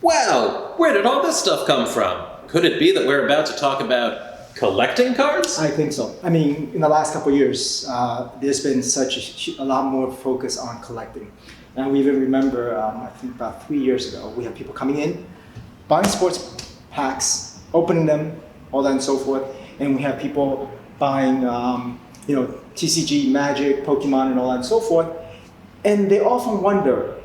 Well, where did all this stuff come from? Could it be that we're about to talk about collecting cards? I think so. I mean, in the last couple of years, there's been a lot more focus on collecting. And we even remember, I think about 3 years ago, we had people coming in, buying sports packs, opening them, all that and so forth. And we have people buying, TCG, Magic, Pokemon, and all that and so forth. And they often wonder,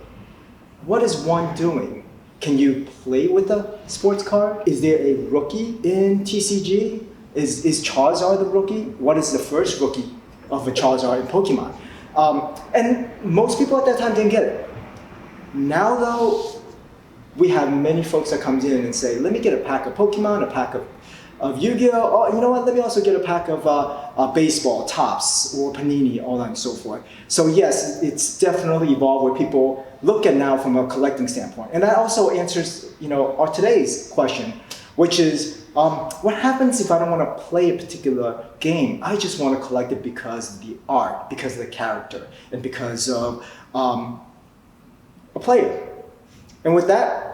what is one doing? Can you play with a sports card? Is there a rookie in TCG? Is Charizard the rookie? What is the first rookie of a Charizard in Pokemon? And most people at that time didn't get it. Now though, we have many folks that comes in and say, let me get a pack of Pokemon, a pack of Yu-Gi-Oh! Or you know what, let me also get a pack of baseball, Topps, or Panini, all that and so forth. So yes, it's definitely evolved where people look at now from a collecting standpoint. And that also answers, our today's question, which is, what happens if I don't want to play a particular game? I just want to collect it because of the art, because of the character, and because of a player. And with that,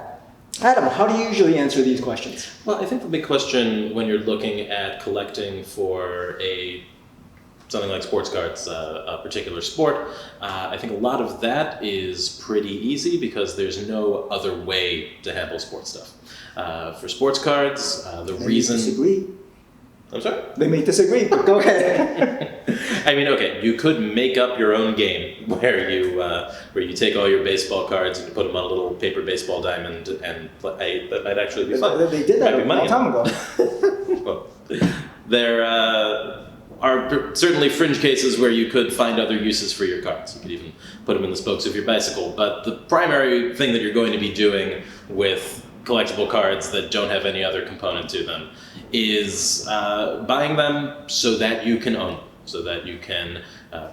Adam, how do you usually answer these questions? Well, I think the big question when you're looking at collecting for something like sports cards, a particular sport, I think a lot of that is pretty easy because there's no other way to handle sports stuff. For sports cards, They may disagree. I'm sorry? They may disagree, but go ahead. I mean, okay, you could make up your own game where you take all your baseball cards and you put them on a little paper baseball diamond and play. That might actually be fun. They did that a long time ago. Well, there are certainly fringe cases where you could find other uses for your cards. You could even put them in the spokes of your bicycle. But the primary thing that you're going to be doing with collectible cards that don't have any other component to them is buying them so that you can own them, so that you can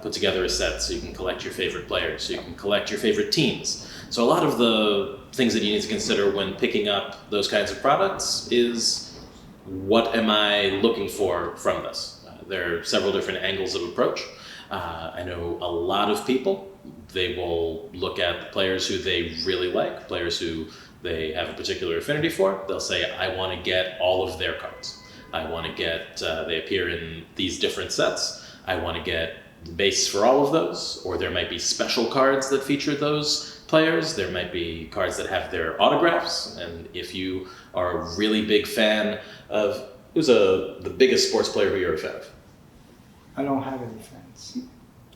put together a set, so you can collect your favorite players, so you can collect your favorite teams. So a lot of the things that you need to consider when picking up those kinds of products is, what am I looking for from this? There are several different angles of approach. I know a lot of people, they will look at the players who they really like, players who they have a particular affinity for. They'll say, I want to get all of their cards. I want to get, they appear in these different sets. I want to get the base for all of those, or there might be special cards that feature those players. There might be cards that have their autographs, and if you are a really big fan of, who's the biggest sports player who you're a fan of? I don't have any fans.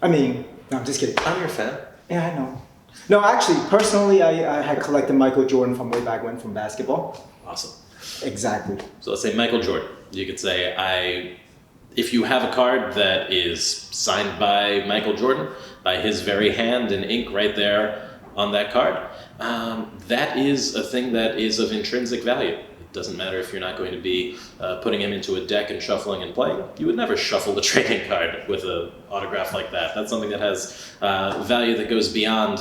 I mean, no, I'm just kidding. I'm your fan. Yeah, I know. No, actually, personally, I had collected Michael Jordan from way back when from basketball. Awesome. Exactly. So let's say Michael Jordan. You could say, if you have a card that is signed by Michael Jordan, by his very hand in ink right there on that card, that is a thing that is of intrinsic value. It doesn't matter if you're not going to be putting him into a deck and shuffling and playing. You would never shuffle the trading card with an autograph like that. That's something that has value that goes beyond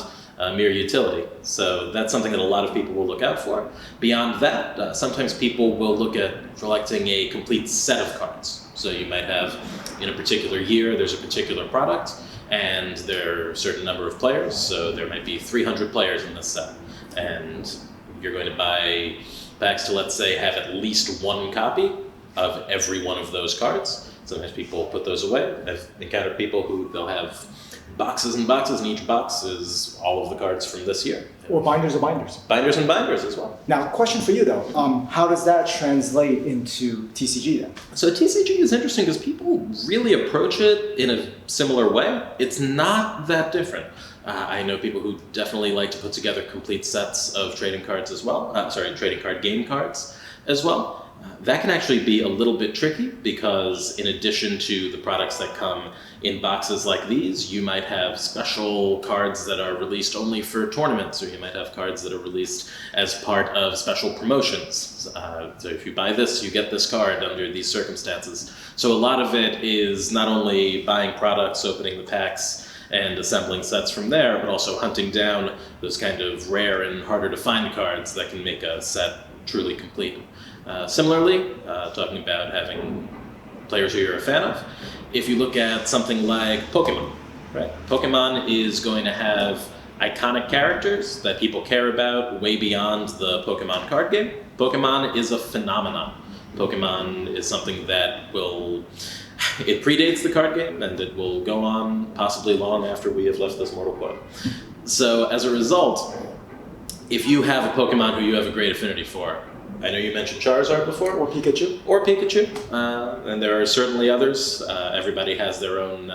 mere utility. So that's something that a lot of people will look out for. Beyond that, sometimes people will look at collecting a complete set of cards. So you might have, in a particular year, there's a particular product, and there are a certain number of players. So there might be 300 players in this set. And you're going to buy packs to, let's say, have at least one copy of every one of those cards. Sometimes people put those away. I've encountered people who they'll have boxes and boxes, and each box is all of the cards from this year. Or binders of binders. Binders and binders as well. Now, question for you though. How does that translate into TCG then? So TCG is interesting because people really approach it in a similar way. It's not that different. I know people who definitely like to put together complete sets of trading cards as well. Trading card game cards as well. That can actually be a little bit tricky because in addition to the products that come in boxes like these, you might have special cards that are released only for tournaments, or you might have cards that are released as part of special promotions. So if you buy this, you get this card under these circumstances. So a lot of it is not only buying products, opening the packs, and assembling sets from there, but also hunting down those kind of rare and harder to find cards that can make a set truly complete. Similarly, talking about having players who you're a fan of, if you look at something like Pokemon, right? Pokemon is going to have iconic characters that people care about way beyond the Pokemon card game. Pokemon is a phenomenon. Pokemon is something that it predates the card game, and it will go on possibly long after we have left this mortal coil. So as a result, if you have a Pokemon who you have a great affinity for, I know you mentioned Charizard before. Or Pikachu. And there are certainly others. Everybody has their own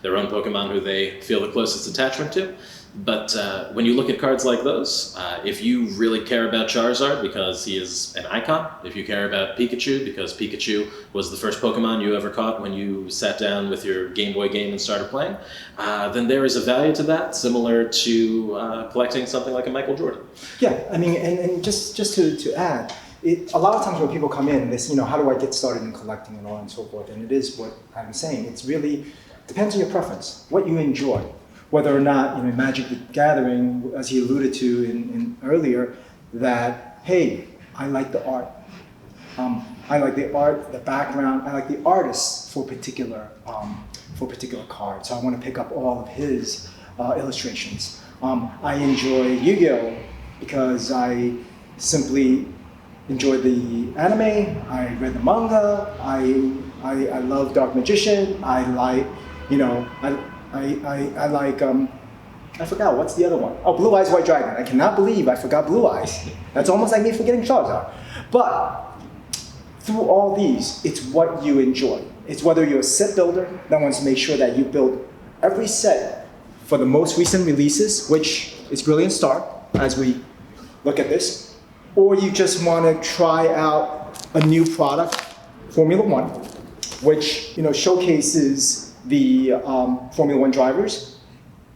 Pokemon who they feel the closest attachment to. But when you look at cards like those, if you really care about Charizard because he is an icon, if you care about Pikachu because Pikachu was the first Pokemon you ever caught when you sat down with your Game Boy game and started playing, then there is a value to that, similar to collecting something like a Michael Jordan. Yeah, I mean, and just to add, a lot of times when people come in, this, how do I get started in collecting and all and so forth, and it is what I'm saying. It's really depends on your preference, what you enjoy. Whether or not, in Magic the Gathering, as he alluded to in earlier, that, hey, I like the art. I like the art, the background. I like the artist for particular cards. So I want to pick up all of his illustrations. I enjoy Yu-Gi-Oh! Because I simply enjoy the anime. I read the manga. I love Dark Magician. I like, I like, I forgot, what's the other one? Oh, Blue Eyes White Dragon. I cannot believe I forgot Blue Eyes. That's almost like me forgetting Charizard. But through all these, it's what you enjoy. It's whether you're a set builder that wants to make sure that you build every set for the most recent releases, which is Brilliant Star, as we look at this, or you just want to try out a new product, Formula One, which showcases the Formula One drivers.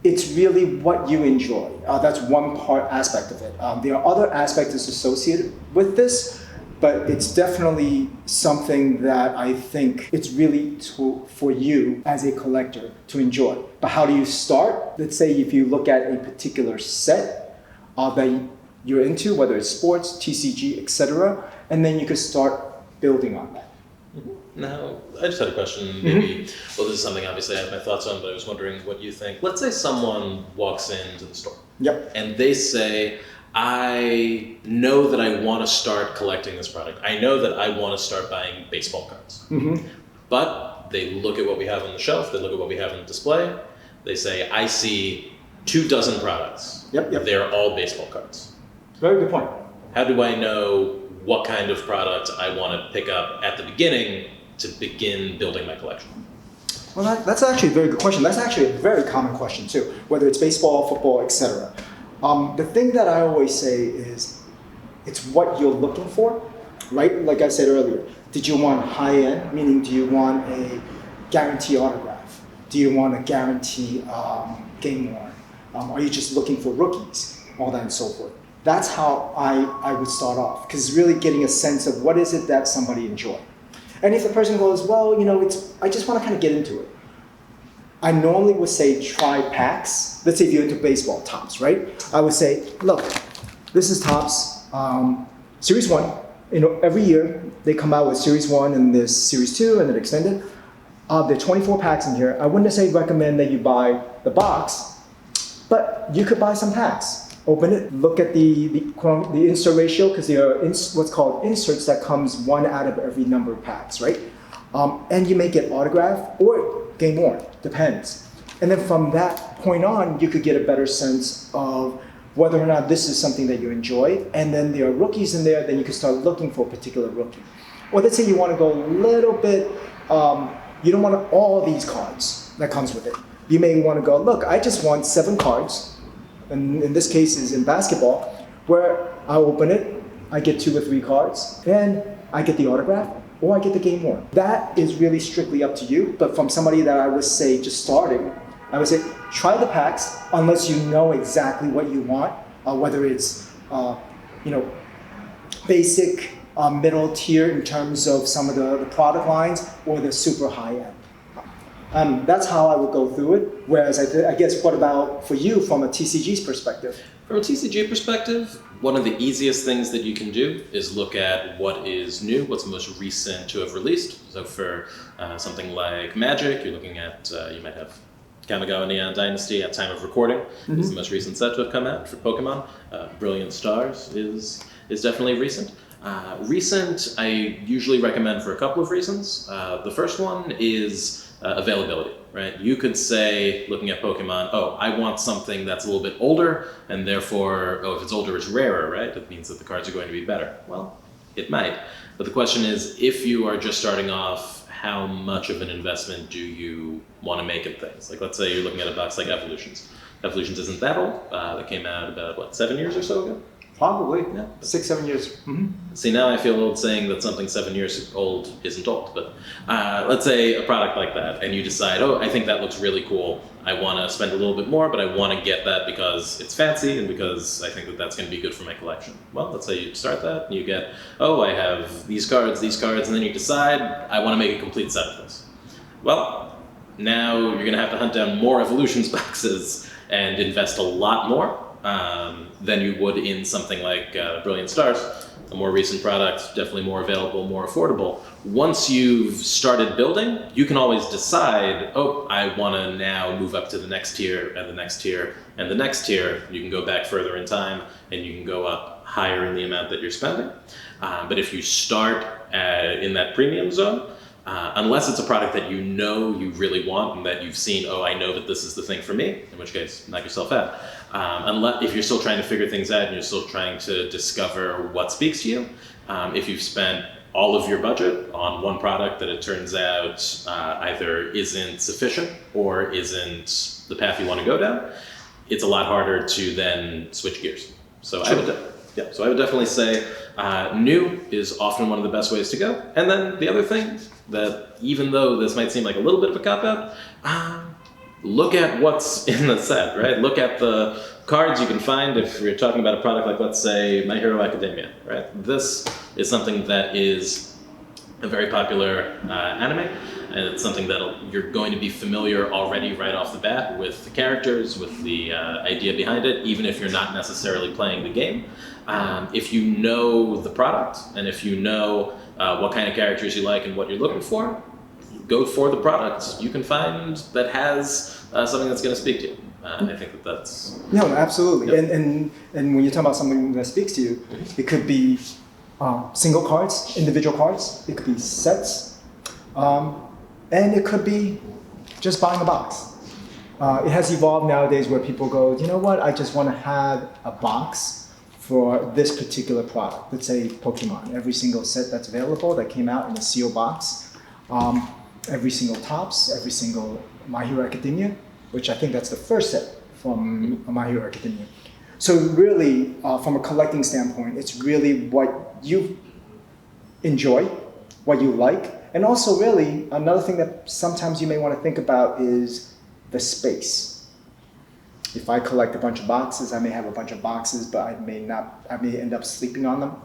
It's really what you enjoy. That's one aspect of it. There are other aspects associated with this, but it's definitely something that I think it's really for you as a collector to enjoy. But how do you start? Let's say if you look at a particular set that you're into, whether it's sports, TCG, etc., and then you could start building on that. Now, I just had a question, maybe, well, this is something obviously I have my thoughts on, but I was wondering what you think. Let's say someone walks into the store. Yep. And they say, I know that I want to start collecting this product. I know that I want to start buying baseball cards. Mm-hmm. But they look at what we have on the shelf, they look at what we have on the display, they say, I see 24 products. Yep. They're all baseball cards. Very good point. How do I know what kind of product I want to pick up at the beginning to begin building my collection? Well, that's actually a very good question. That's actually a very common question too, whether it's baseball, football, etc. The thing that I always say is, it's what you're looking for, right? Like I said earlier, did you want high end? Meaning, do you want a guarantee autograph? Do you want a guarantee game worn? Are you just looking for rookies? All that and so forth. That's how I would start off, because it's really getting a sense of what is it that somebody enjoys. And if the person goes, well, I just want to kind of get into it. I normally would say try packs. Let's say if you're into baseball, Topps, right? I would say, look, this is Topps Series 1. Every year they come out with Series 1 and there's Series 2 and then extended. There are 24 packs in here. I wouldn't necessarily recommend that you buy the box, but you could buy some packs. Open it, look at the insert ratio, because there are what's called inserts that comes one out of every number of packs, right? And you may get autographed or game worn, depends. And then from that point on, you could get a better sense of whether or not this is something that you enjoy. And then there are rookies in there, then you can start looking for a particular rookie. Or let's say you want to go a little bit, you don't want all these cards that comes with it. You may want to go, look, I just want 7 cards. And in this case is in basketball, where I open it, I get 2 or 3 cards, and I get the autograph, or I get the game worn. That is really strictly up to you, but from somebody that I would say just starting, I would say try the packs, unless you know exactly what you want, whether it's basic, middle tier in terms of some of the product lines, or the super high end. That's how I would go through it. Whereas I guess, what about for you from a TCG's perspective? From a TCG perspective, one of the easiest things that you can do is look at what is new, what's most recent to have released. So for something like Magic, you're looking at, you might have Kamigawa Neon Dynasty at time of recording is the most recent set to have come out for Pokemon. Brilliant Stars is definitely recent. Recent, I usually recommend for a couple of reasons. The first one is availability, right? You could say, looking at Pokemon, oh, I want something that's a little bit older, and therefore, oh, if it's older, it's rarer, right? That means that the cards are going to be better. Well, it might. But the question is, if you are just starting off, how much of an investment do you want to make in things? Like, let's say you're looking at a box like Evolutions. Evolutions isn't that old. That came out about, 7 years or so ago? Probably, yeah. 6, 7 years. Mm-hmm. See, now I feel old saying that something 7 years old isn't old, but let's say a product like that, and you decide, oh, I think that looks really cool. I want to spend a little bit more, but I want to get that because it's fancy and because I think that that's going to be good for my collection. Well, let's say you start that, and you get, oh, I have these cards, and then you decide, I want to make a complete set of this. Well, now you're going to have to hunt down more Evolutions boxes and invest a lot more than you would in something like Brilliant Stars, a more recent product, definitely more available, more affordable. Once you've started building, you can always decide, oh, I want to now move up to the next tier and the next tier and the next tier. You can go back further in time and you can go up higher in the amount that you're spending. But if you start in that premium zone, unless it's a product that you know you really want and that you've seen, oh, I know that this is the thing for me, in which case, knock yourself out. Unless, if you're still trying to figure things out and you're still trying to discover what speaks to you, if you've spent all of your budget on one product that it turns out either isn't sufficient or isn't the path you want to go down, it's a lot harder to then switch gears. So I would definitely say new is often one of the best ways to go. And then the other thing that, even though this might seem like a little bit of a cop-out, look at what's in the set, right? Look at the cards you can find if you're talking about a product like, let's say, My Hero Academia, right? This is something that is a very popular anime, and it's something that you're going to be familiar already right off the bat with the characters, with the idea behind it, even if you're not necessarily playing the game. If you know the product, and if you know what kind of characters you like and what you're looking for, go for the product you can find that has something that's going to speak to you. I think that's... No, absolutely. Yep. And when you're talking about something that speaks to you, it could be single cards, individual cards, it could be sets, and it could be just buying a box. It has evolved nowadays where people go, you know what, I just want to have a box for this particular product. Let's say Pokemon, every single set that's available that came out in a sealed box, every single Topps, every single My Hero Academia, which I think that's the first set from My Hero Academia. So really, from a collecting standpoint, it's really what you enjoy, what you like, and also really another thing that sometimes you may want to think about is the space. If I collect a bunch of boxes, I may have a bunch of boxes, but I may end up sleeping on them,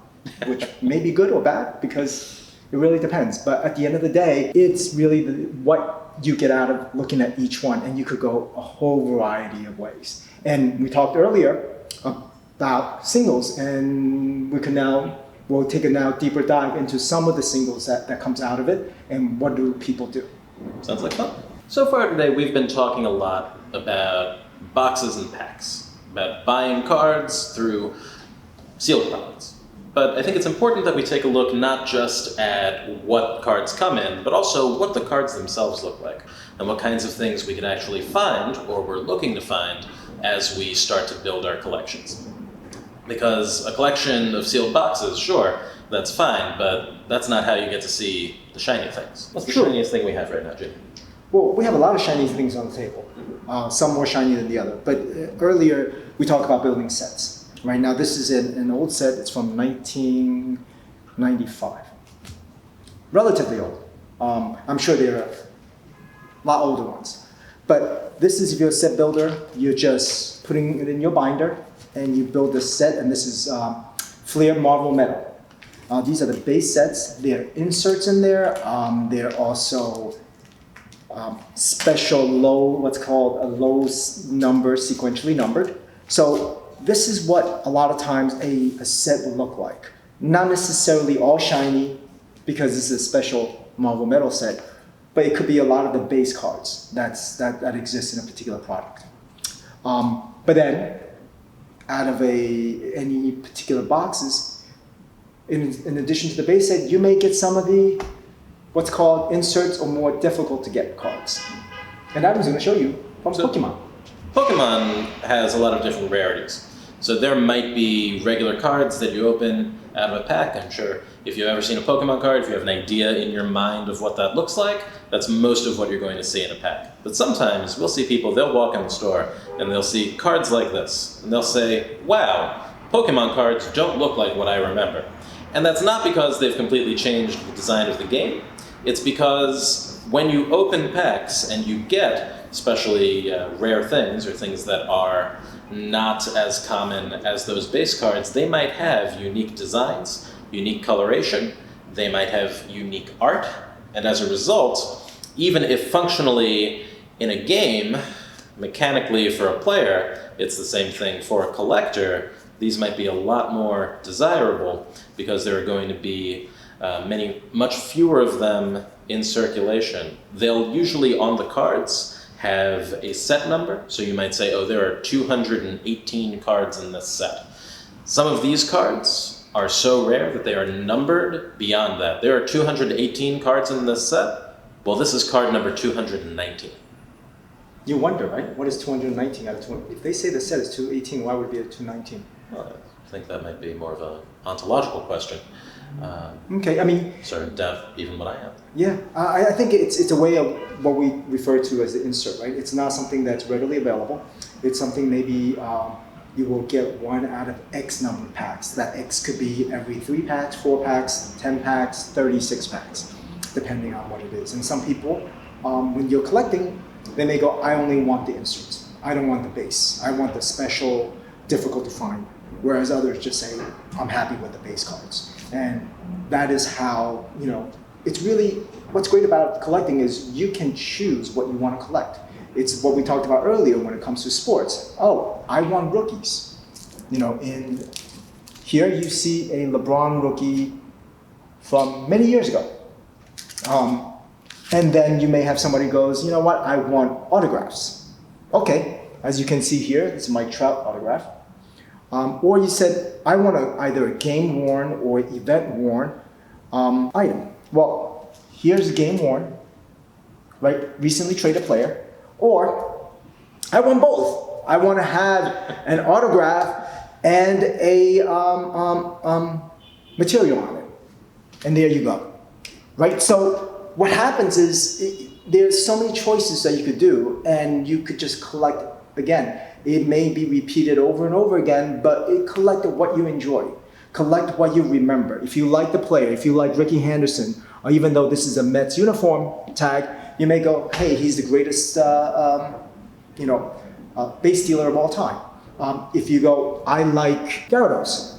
which may be good or bad because it really depends. But at the end of the day, it's really what you get out of looking at each one, and you could go a whole variety of ways. And we talked earlier about singles, and we'll take a now deeper dive into some of the singles that comes out of it, and what do people do. Sounds like fun. So far today, we've been talking a lot about boxes and packs, about buying cards through sealed products. But I think it's important that we take a look not just at what cards come in, but also what the cards themselves look like, and what kinds of things we can actually find, or we're looking to find, as we start to build our collections. Because a collection of sealed boxes, sure, that's fine, but that's not how you get to see the shiny things. What's the shiniest thing we have right now, Jimmy? Well, we have a lot of shiny things on the table, some more shiny than the other. But earlier, we talked about building sets. Right now, this is an old set. It's from 1995. Relatively old. I'm sure there are a lot older ones. But this is, if you're a set builder, you're just putting it in your binder, and you build this set, and this is Flair Marvel Metal. These are the base sets. There are inserts in there. There are also special what's called a low number, sequentially numbered. So this is what a lot of times a set will look like. Not necessarily all shiny, because this is a special Marvel Metal set, but it could be a lot of the base cards that exist in a particular product. But then, out of any particular boxes, in addition to the base set, you may get some of the what's called inserts or more difficult to get cards. And Adam's going to show you from Pokemon. Pokemon has a lot of different rarities. So there might be regular cards that you open out of a pack. I'm sure if you've ever seen a Pokemon card, if you have an idea in your mind of what that looks like, that's most of what you're going to see in a pack. But sometimes we'll see people, they'll walk in the store and they'll see cards like this. And they'll say, wow, Pokemon cards don't look like what I remember. And that's not because they've completely changed the design of the game. It's because when you open packs and you get especially rare things or things that are not as common as those base cards, they might have unique designs, unique coloration, they might have unique art, and as a result, even if functionally in a game, mechanically for a player, it's the same thing for a collector, these might be a lot more desirable because there are going to be much fewer of them in circulation. They'll usually on the cards have a set number, so you might say, oh, there are 218 cards in this set. Some of these cards are so rare that they are numbered beyond that. There are 218 cards in this set. Well, this is card number 219. You wonder, right? What is 219 out of 200? If they say the set is 218, why would it be a 219? Well, I think that might be more of an ontological question. Okay, I mean, sort of doubt even what I have. Yeah, I think it's a way of what we refer to as the insert, right? It's not something that's readily available. It's something maybe you will get one out of X number of packs. That X could be every 3 packs, 4 packs, 10 packs, 36 packs, depending on what it is. And some people, when you're collecting, they may go, I only want the inserts. I don't want the base. I want the special, difficult to find. Whereas others just say, I'm happy with the base cards. And that is how, it's really, what's great about collecting is you can choose what you want to collect. It's what we talked about earlier when it comes to sports. Oh, I want rookies. In here you see a LeBron rookie from many years ago. And then you may have somebody who goes, you know what, I want autographs. Okay, as you can see here, it's a Mike Trout autograph. Or you said, I want either a game-worn or event-worn item. Well, here's a game-worn, right? Recently traded player. Or I want both. I want to have an autograph and a material on it. And there you go, right? So what happens is there's so many choices that you could do, and you could just collect, again, it may be repeated over and over again, but collect what you enjoy. Collect what you remember. If you like the player, if you like Ricky Henderson, or even though this is a Mets uniform tag, you may go, hey, he's the greatest base stealer of all time. If you go, I like Gyarados,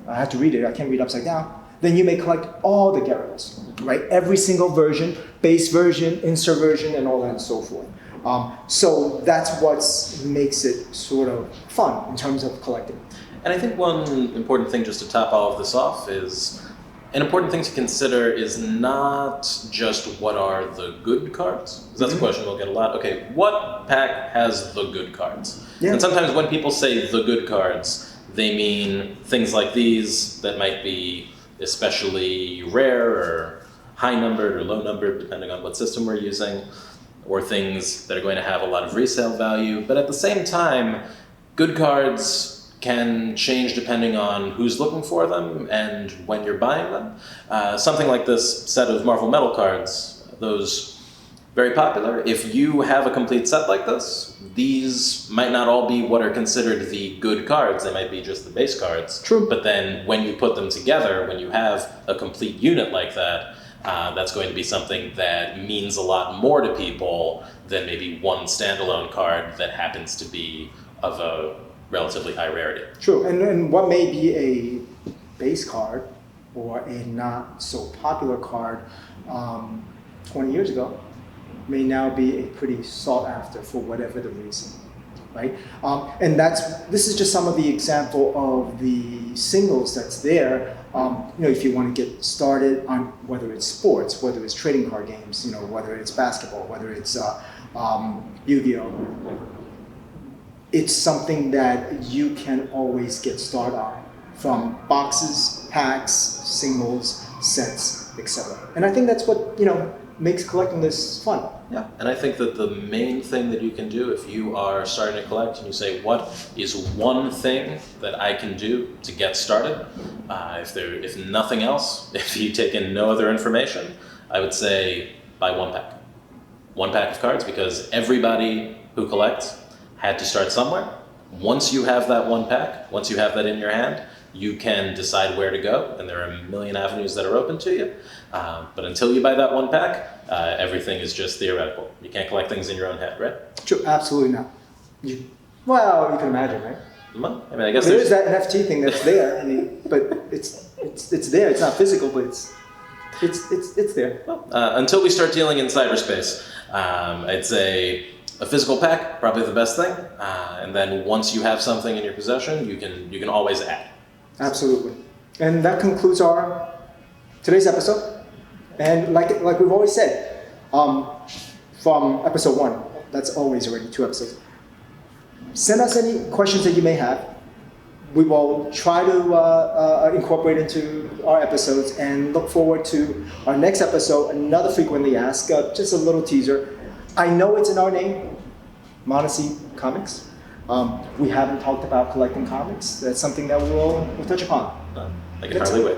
I have to read it, I can't read upside down, then you may collect all the Gyarados, right? Every single version, base version, insert version, and all that and so forth. So that's what makes it sort of fun in terms of collecting. And I think one important thing just to top all of this off is, an important thing to consider is not just what are the good cards. Because that's a question we'll get a lot. Okay, what pack has the good cards? Yeah. And sometimes when people say the good cards, they mean things like these that might be especially rare or high numbered or low numbered, depending on what system we're using, or things that are going to have a lot of resale value. But at the same time, good cards can change depending on who's looking for them and when you're buying them. Something like this set of Marvel Metal cards, those very popular. If you have a complete set like this, these might not all be what are considered the good cards. They might be just the base cards. True. But then when you put them together, when you have a complete unit like that, that's going to be something that means a lot more to people than maybe one standalone card that happens to be of a relatively high rarity. True, and what may be a base card or a not so popular card 20 years ago may now be a pretty sought after for whatever the reason. right? And this is just some of the example of the singles that's there. If you want to get started on whether it's sports, whether it's trading card games, whether it's basketball, whether it's Yu-Gi-Oh, it's something that you can always get started on, from boxes, packs, singles, sets, etc. And I think that's what makes collecting this fun. Yeah, and I think that the main thing that you can do if you are starting to collect and you say, what is one thing that I can do to get started? If nothing else, if you take in no other information, I would say buy one pack. One pack of cards, because everybody who collects had to start somewhere. Once you have that one pack, once you have that in your hand, you can decide where to go, and there are a million avenues that are open to you. But until you buy that one pack, everything is just theoretical. You can't collect things in your own head, right? True, absolutely not. Well, you can imagine, right? Well, I mean, I guess there is that NFT thing that's there. But it's there. It's not physical, but it's there. Well, until we start dealing in cyberspace, I'd say a physical pack, probably the best thing. And then once you have something in your possession, you can always add. Absolutely. And that concludes our today's episode. And like we've always said, from episode 1, that's always already 2 episodes. Send us any questions that you may have. We will try to incorporate into our episodes, and look forward to our next episode, another frequently asked, just a little teaser. I know it's in our name, Montasy Comics. We haven't talked about collecting comics. That's something that we'll touch upon. I can hardly wait.